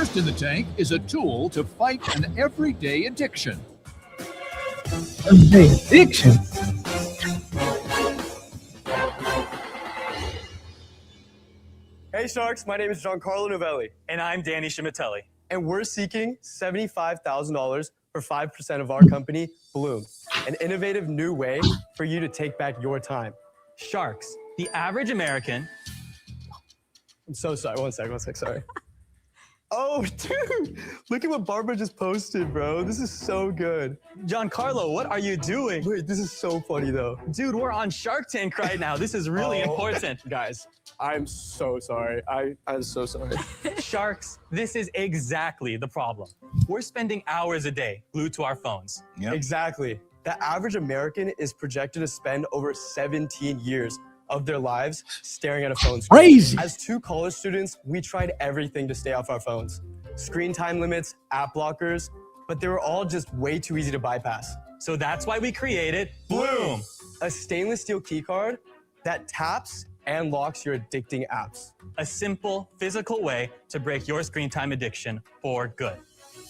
First in the tank is a tool to fight an everyday addiction. Everyday addiction? Hey Sharks, my name is Giancarlo Novelli. And I'm Danny Shimatelli. And we're seeking $75,000 for 5% of our company, Bloom, an innovative new way for you to take back your time. Sharks, the average American. I'm so sorry. One sec, sorry. Oh, dude, look at what Barbara just posted, bro. This is so good. Giancarlo, what are you doing? Wait, this is so funny, though. Dude, we're on Shark Tank right now. This is really important. Guys, I'm so sorry. I'm so sorry. Sharks, this is exactly the problem. We're spending hours a day glued to our phones. Yep. Exactly. The average American is projected to spend over 17 years of their lives staring at a phone screen. Crazy. As two college students, we tried everything to stay off our phones. Screen time limits, app blockers, but they were all just way too easy to bypass. So that's why we created Bloom, a stainless steel keycard that taps and locks your addicting apps. A simple, physical way to break your screen time addiction for good.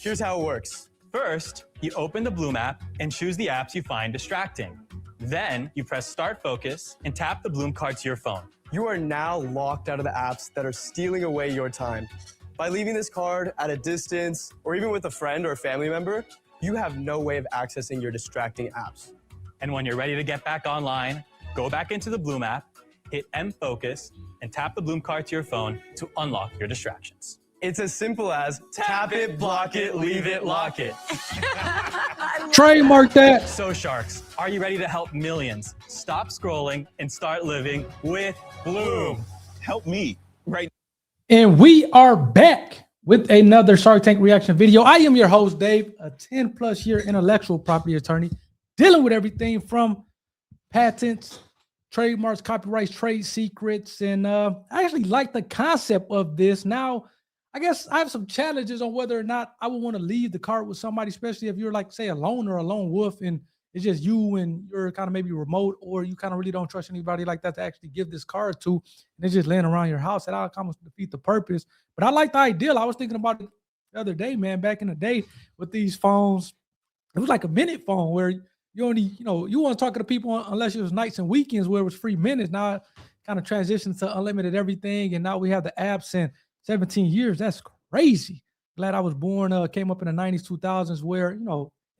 Here's how it works. First, you open the Bloom app and choose the apps you find distracting. Then you press Start Focus and tap the Bloom card to your phone. You are now locked out of the apps that are stealing away your time. By leaving this card at a distance, or even with a friend or a family member, you have no way of accessing your distracting apps. And when you're ready to get back online, go back into the Bloom app, hit M Focus, and tap the Bloom card to your phone to unlock your distractions. It's as simple as tap it, block it, leave it, lock it. Trademark that. So Sharks, are you ready to help millions stop scrolling and start living with Bloom? Help me right. And we are back with another Shark Tank reaction video. I am your host, Dave, a 10+ year intellectual property attorney, dealing with everything from patents, trademarks, copyrights, trade secrets, and I actually like the concept of this. Now, I guess I have some challenges on whether or not I would want to leave the card with somebody, especially if you're like, say, a loner or a lone wolf, and it's just you and you're kind of maybe remote, or you kind of really don't trust anybody like that to actually give this card to, and it's just laying around your house. That almost defeat the purpose. But I like the ideal. I was thinking about it the other day, man, back in the day with these phones. It was like a minute phone where you only, you weren't talking to people unless it was nights and weekends where it was free minutes. Now it kind of transitioned to unlimited everything, and now we have the apps, and 17 years, that's crazy. Glad I was born, came up in the 90s, 2000s, where,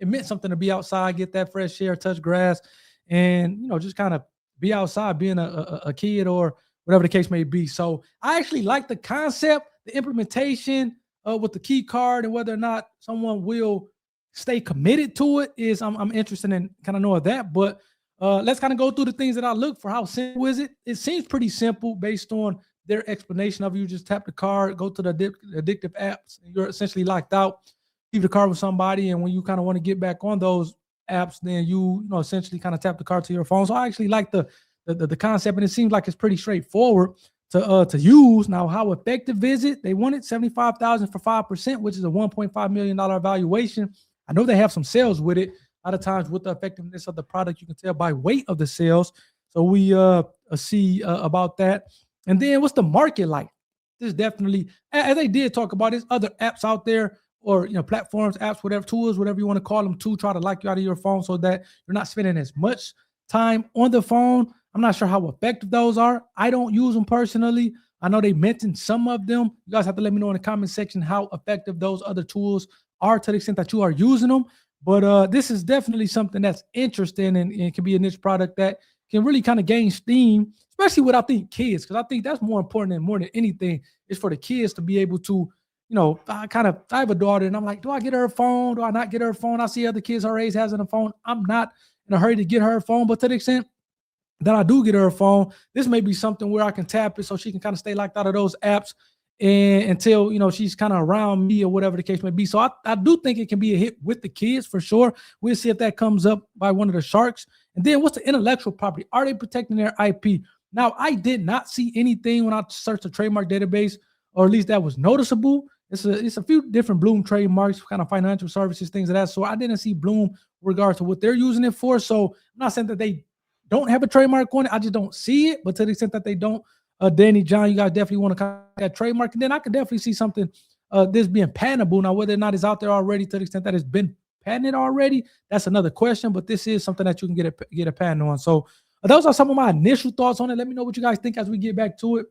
it meant something to be outside, get that fresh air, touch grass, and, just kind of be outside, being a kid or whatever the case may be. So I actually like the concept, the implementation with the key card, and whether or not someone will stay committed to it is I'm interested in kind of knowing that. But let's kind of go through the things that I look for. How simple is it? It seems pretty simple based on their explanation of you. Just tap the card, go to the addictive apps, and you're essentially locked out. Leave the card with somebody, and when you kind of want to get back on those apps, then you essentially kind of tap the card to your phone. So I actually like the concept, and it seems like it's pretty straightforward to use. Now, how effective is it? They wanted $75,000 for 5%, which is a $1.5 million valuation. I know they have some sales with it. A lot of times with the effectiveness of the product, you can tell by weight of the sales. So we see about that. And then what's the market like? This is definitely, as they did talk about, there's other apps out there, or platforms, apps, whatever, tools, whatever you want to call them, to try to lock you out of your phone so that you're not spending as much time on the phone. I'm not sure how effective those are. I don't use them personally. I know they mentioned some of them. You guys have to let me know in the comment section how effective those other tools are to the extent that you are using them. But this is definitely something that's interesting, and can be a niche product that can really kind of gain steam, especially with, I think, kids, because I think that's more important and more than anything is for the kids to be able to, I have a daughter, and I'm like, do I get her a phone? Do I not get her a phone? I see other kids her age having a phone. I'm not in a hurry to get her a phone, but to the extent that I do get her a phone, this may be something where I can tap it so she can kind of stay locked out of those apps and until she's kind of around me or whatever the case may be. So I do think it can be a hit with the kids for sure. We'll see if that comes up by one of the Sharks. And then what's the intellectual property? Are they protecting their IP? Now, I did not see anything when I searched the trademark database, or at least that was noticeable. It's a few different Bloom trademarks, kind of financial services, things of that sort. I didn't see Bloom regards to what they're using it for. So I'm not saying that they don't have a trademark on it. I just don't see it. But to the extent that they don't, Danny, John, you guys definitely want to kind of that trademark. And then I can definitely see something this being patentable. Now, whether or not it's out there already to the extent that it's been patented already, that's another question. But this is something that you can get a patent on. So those are some of my initial thoughts on it. Let me know what you guys think as we get back to it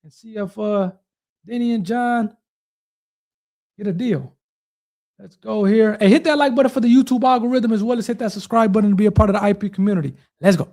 and see if Denny and John get a deal. Let's go here. Hey, hit that like button for the YouTube algorithm as well as hit that subscribe button to be a part of the IP community. Let's go.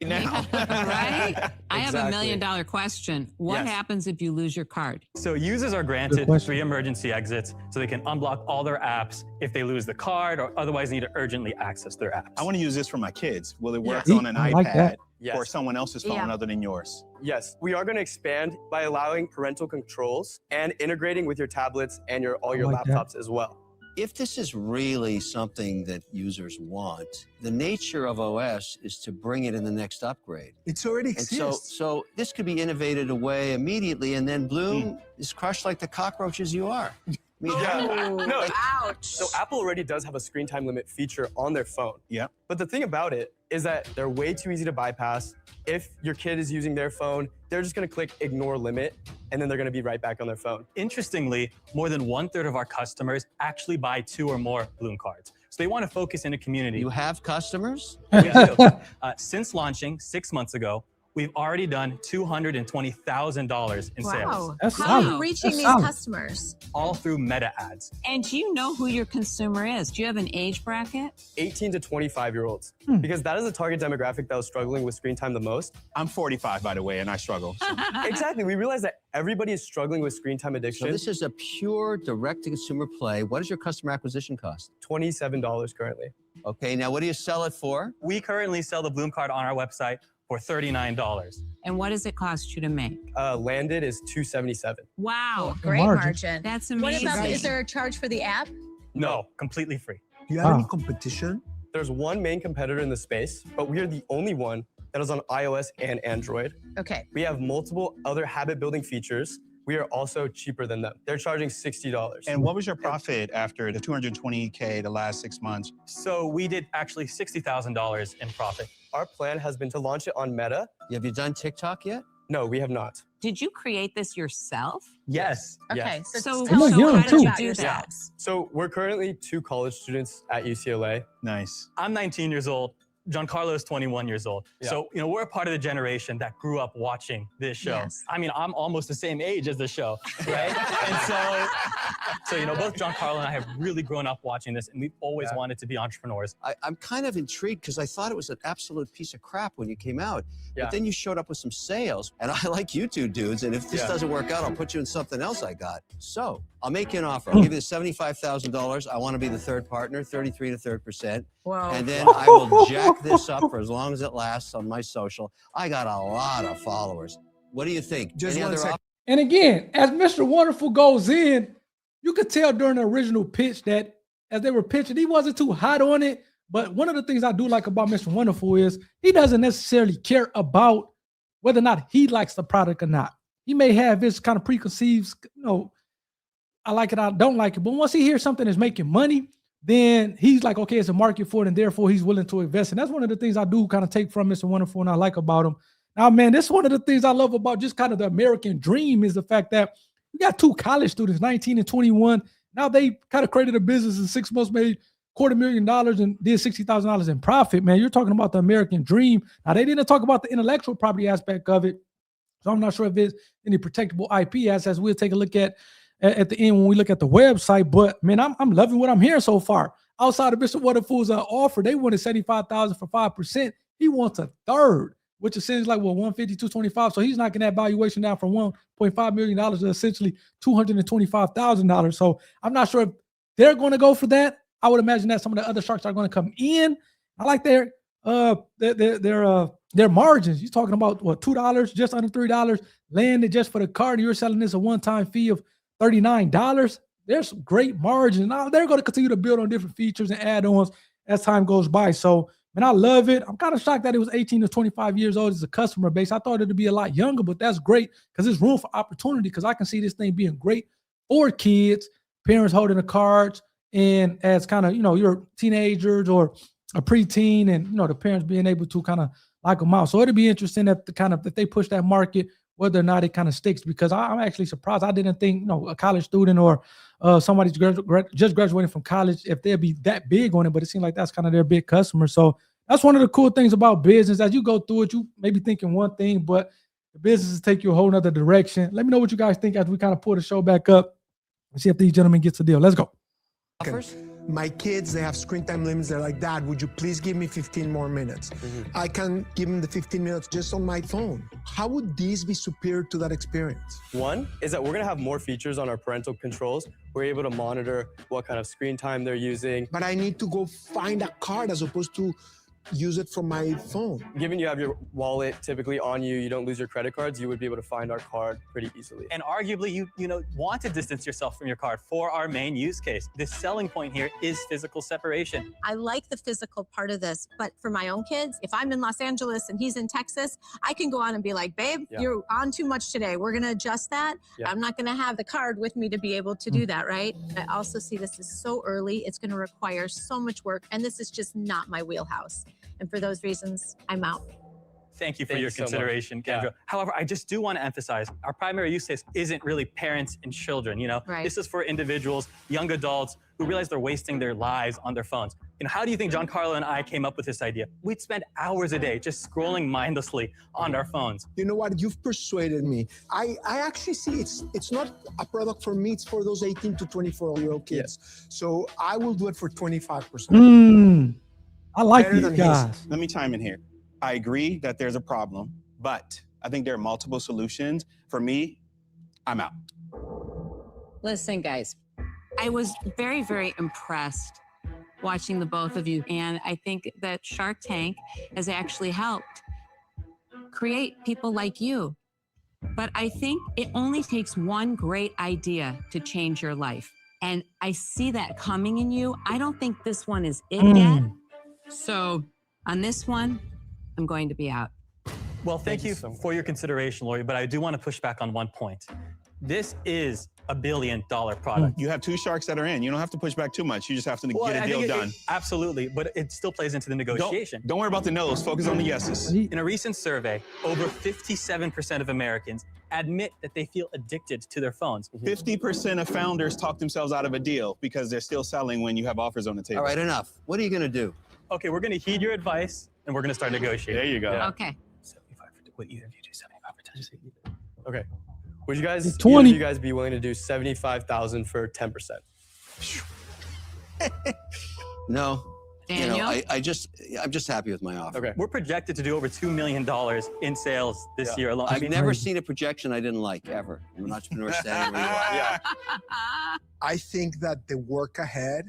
Now. Right? I have a $1 Exactly. million question. What Yes. happens if you lose your card? So users are Good granted question. 3 emergency exits so they can unblock all their apps if they lose the card or otherwise need to urgently access their apps. I want to use this for my kids. Will it work Yes. on an I iPad like that. Yes. or someone else's phone Yeah. other than yours? Yes, we are going to expand by allowing parental controls and integrating with your tablets and all your like that. laptops as well. If this is really something that users want, the nature of OS is to bring it in the next upgrade. It's already And so this could be innovated away immediately, and then Bloom is crushed like the cockroaches you are. I mean, No, Ouch. so Apple already does have a screen time limit feature on their phone. Yep. But the thing about it is that they're way too easy to bypass. If your kid is using their phone, they're just going to click ignore limit, and then they're going to be right back on their phone. Interestingly, more than 1/3 of our customers actually buy 2 or more Bloom cards. So they want to focus in a community. you have customers? We do. Since launching 6 months ago, we've already done $220,000 in sales, Wow. That's How are solid. you reaching That's these solid. customers? all through Meta ads. And do you know who your consumer is? Do you have an age bracket? 18 to 25-year-olds, Hmm. because that is the target demographic that was struggling with screen time the most. I'm 45, by the way, and I struggle. So. Exactly. We realize that everybody is struggling with screen time So addiction. this is a pure direct-to-consumer play. What does your customer acquisition cost? $27 currently. Okay, now what do you sell it for? We currently sell the Bloom card on our website for $39. And what does it cost you to make? Landed is $277. Wow. Great margin. margin. That's What amazing. about, is there a charge for the app? No, completely free. Do you have any Wow. competition? There's one main competitor in the space, but we are the only one that is on iOS and Android. Okay. We have multiple other habit-building features. We are also cheaper than them. They're charging $60. And what was your profit after the 220K the last 6 months? So we did actually $60,000 in profit. Our plan has been to launch it on Meta. Have you done TikTok yet? No, we have not. Did you create this yourself? Yes. Okay. Yes. So, tell look us young, how about did you too. do that? yourselves. So we're currently 2 college students at UCLA. Nice. I'm 19 years old. Giancarlo is 21 years old. Yeah. So, we're a part of the generation that grew up watching this show. Yes. I mean, I'm almost the same age as the show, right? And so, both Giancarlo and I have really grown up watching this, and we've always Yeah. wanted to be entrepreneurs. I'm kind of intrigued because I thought it was an absolute piece of crap when you came out. Yeah. But then you showed up with some sales, and I like you two dudes. And if this Yeah. doesn't work out, I'll put you in something else I got. So I'll make you an offer. I'll give you the $75,000. I want to be the third partner, 33 to 3%. Whoa. And then I will jack this up for as long as it lasts on my social. I got a lot of followers. What do you think? Just Any one other sec. op- And again, as Mr. Wonderful goes in, you could tell during the original pitch that as they were pitching, he wasn't too hot on it. But one of the things I do like about Mr. Wonderful is he doesn't necessarily care about whether or not he likes the product or not. He may have his kind of preconceived, I like it, I don't like it. But once he hears something that's making money, then he's like, okay, it's a market for it, and therefore he's willing to invest. And that's one of the things I do kind of take from Mr. Wonderful and I like about him. Now, man, this is one of the things I love about just kind of the American dream is the fact that we got 2 college students, 19 and 21. Now they kind of created a business in 6 months, made $250,000 and did $60,000 in profit. Man, you're talking about the American dream. Now they didn't talk about the intellectual property aspect of it, so I'm not sure if there's any protectable IP assets. We'll take a look at the end when we look at the website. But man, I'm loving what I'm hearing so far. Outside of Mr. Wonderful's offer, they wanted $75,000 for 5%. He wants a third, which essentially like 150, 225. So he's knocking that valuation down from $1.5 million to essentially $225,000. So I'm not sure if they're going to go for that. I would imagine that some of the other sharks are going to come in. I like their margins. You're talking about what, $2, just under $3 landed just for the card. You're selling this a one-time fee of $39. There's great margin. Now they're going to continue to build on different features and add-ons as time goes by. So, man, I love it. I'm kind of shocked that it was 18 to 25 years old as a customer base. I thought it'd be a lot younger, but that's great because there's room for opportunity because I can see this thing being great for kids, parents holding the cards, and as kind of, you're teenagers or a preteen and, the parents being able to kind of like them out. So it'll be interesting that they push that market whether or not it kind of sticks, because I'm actually surprised. I didn't think, a college student or somebody's just graduating from college, if they'd be that big on it, but it seems like that's kind of their big customer. So that's one of the cool things about business. As you go through it, you may be thinking one thing, but the businesses take you a whole nother direction. Let me know what you guys think as we kind of pull the show back up and see if these gentlemen gets a deal. Let's go. Offers? My kids, they have screen time limits. They're like, Dad, would you please give me 15 more minutes? I can give them the 15 minutes just on my phone. How would these be superior to that experience? One is that we're gonna have more features on our parental controls. We're able to monitor what kind of screen time they're using. But I need to go find a card as opposed to use it from my phone. Given you have your wallet typically on you, you don't lose your credit cards, you would be able to find our card pretty easily. And arguably, you want to distance yourself from your card for our main use case. The selling point here is physical separation. I like the physical part of this, but for my own kids, if I'm in Los Angeles and he's in Texas, I can go on and be like, babe, you're on too much today. We're gonna adjust that. I'm not gonna have the card with me to be able to do that, right? I also see this is so early. It's gonna require so much work, and this is just not my wheelhouse. And for those reasons, I'm out. Thank you for your consideration, Kendra. However, I just do want to emphasize our primary use case isn't really parents and children. This is for individuals, young adults who realize they're wasting their lives on their phones. How do you think Giancarlo and I came up with this idea? We'd spend hours a day just scrolling mindlessly on our phones. You know what? You've persuaded me. I actually see it's not a product for me. It's for those 18 to 24-year-old kids. So I will do it for 25%. I like these guys. Let me chime in here. I agree that there's a problem, but I think there are multiple solutions. For me, I'm out. Listen, guys, I was very, very impressed watching the both of you. And I think that Shark Tank has actually helped create people like you. But I think it only takes one great idea to change your life. And I see that coming in you. I don't think this one is it yet. So on this one, I'm going to be out. Well, thank you for your consideration, Lori, but I do want to push back on one point. This is a $1 billion product. You have two sharks that are in. You don't have to push back too much. You just have to get a deal done. Absolutely, but it still plays into the negotiation. Don't worry about the no's. Focus on the yeses. In a recent survey, over 57% of Americans admit that they feel addicted to their phones. 50% of founders talk themselves out of a deal because they're still selling when you have offers on the table. All right, enough. What are you going to do? Okay, we're going to heed your advice, and we're going to start negotiating. There you go. Yeah. Okay. 75 for, would either of you do 75 for 10? Okay. Would you guys, 20. either of you guys be willing to do $75,000 for 10%? No. Daniel? I'm just happy with my offer. Okay. We're projected to do over $2 million in sales this year alone. I've never seen a projection I didn't like, ever. I'm an entrepreneur standing where you are. I think that the work ahead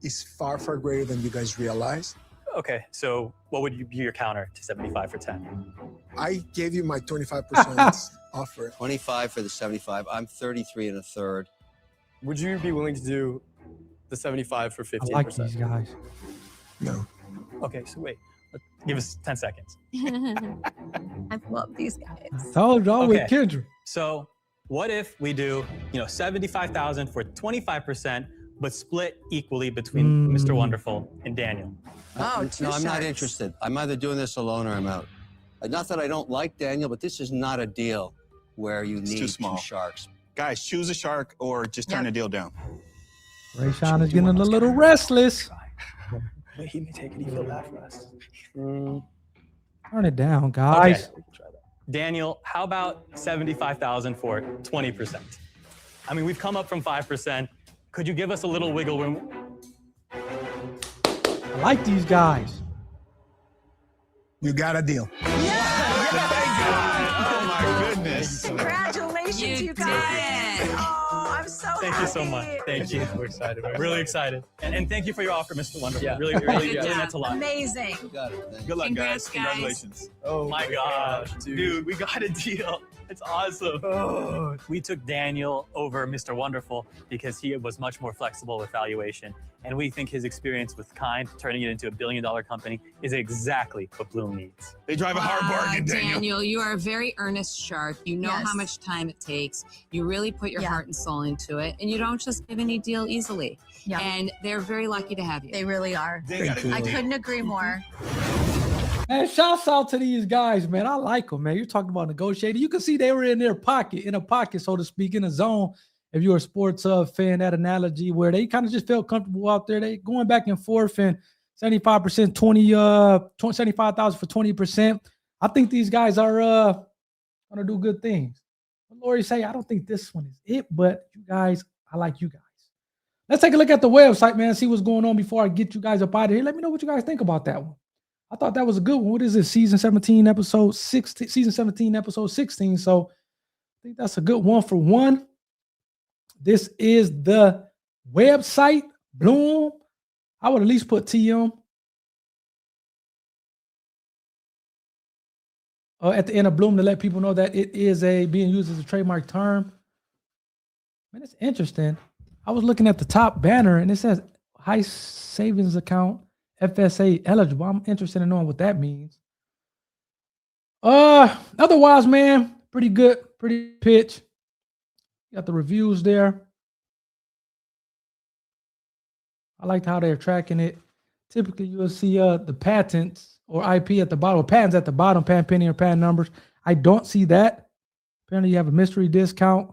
is far, far greater than you guys realize. Okay, so what would be your counter to 75 for 10? I gave you my 25% offer. 25 for the 75. I'm 33 and a third. Would you be willing to do the 75 for 15%? I like these guys. No. Okay, so wait, give us 10 seconds. I love these guys. Told y'all with Okay. Kendra. So what if we do, $75,000 for 25%, but split equally between Mr. Wonderful and Daniel? Oh, No, I'm not interested. I'm either doing this alone or I'm out. Not that I don't like Daniel, but this is not a deal where you need too small. two sharks. Guys, choose a shark or just turn the deal down. Rayshawn is getting a little restless. Wait, he may take it. He feel bad for us. Turn it down, guys. Okay. Daniel, how about 75,000 for 20%? I mean, we've come up from 5%. Could you give us a little wiggle room? I like these guys. You got a deal. Oh my goodness. Congratulations, you guys. Oh, I'm so happy. Thank you so much. Thank you. We're excited. We're really excited. And thank you for your offer, Mr. Wonderful. Yeah. Really meant a lot. Amazing. You got it. Thank you. Good luck, Congrats, guys. guys. Congratulations. Oh my gosh, dude, we got a deal. It's awesome. Oh. We took Daniel over Mr. Wonderful because he was much more flexible with valuation. And we think his experience with Kind, turning it into a $1 billion company, is exactly what Bloom needs. They drive a hard bargain, Daniel. Daniel, you are a very earnest shark. You know how much time it takes. You really put your heart and soul into it. And you don't just give any deal easily. Yeah. And they're very lucky to have you. They really are. They got a I deal. couldn't agree more. Man, shouts out to these guys, man. I like them, man. You're talking about negotiating. You can see they were in their pocket, in a pocket, so to speak, in a zone. If you're a sports fan, that analogy where they kind of just felt comfortable out there. They going back and forth and 75%, 75,000 for 20%. I think these guys are gonna do good things. But Lori say, I don't think this one is it, but you guys, I like you guys. Let's take a look at the website, man. See what's going on before I get you guys up out of here. Let me know what you guys think about that one. I thought that was a good one. What is this? Season 17, episode 16. Season 17, episode 16. So I think that's a good one for one. This is the website. Bloom. I would at least put TM at the end of Bloom to let people know that it is being used as a trademark term. Man, it's interesting. I was looking at the top banner and it says high savings account, FSA eligible. I'm interested in knowing what that means. Otherwise, man, pretty good, pretty pitch. Got the reviews there. I liked how they're tracking it. Typically, you'll see the patents or IP at the bottom, or patents at the bottom, patent pending or patent numbers. I don't see that. Apparently, you have a mystery discount.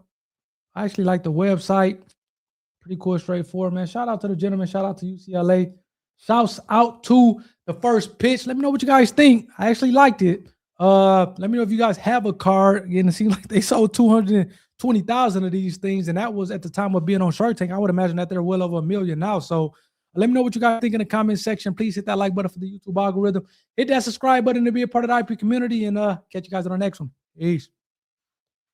I actually like the website. Pretty cool, straightforward, man. Shout out to the gentleman. Shout out to UCLA. Shouts out to the first pitch. Let me know what you guys think. I actually liked it. Let me know if you guys have a card. Again, it seems like they sold 220,000 of these things, and that was at the time of being on Shark Tank. I would imagine that they're well over 1 million now. So let me know what you guys think in the comment section. Please hit that like button for the YouTube algorithm. Hit that subscribe button to be a part of the IP community, and catch you guys on the next one. Peace.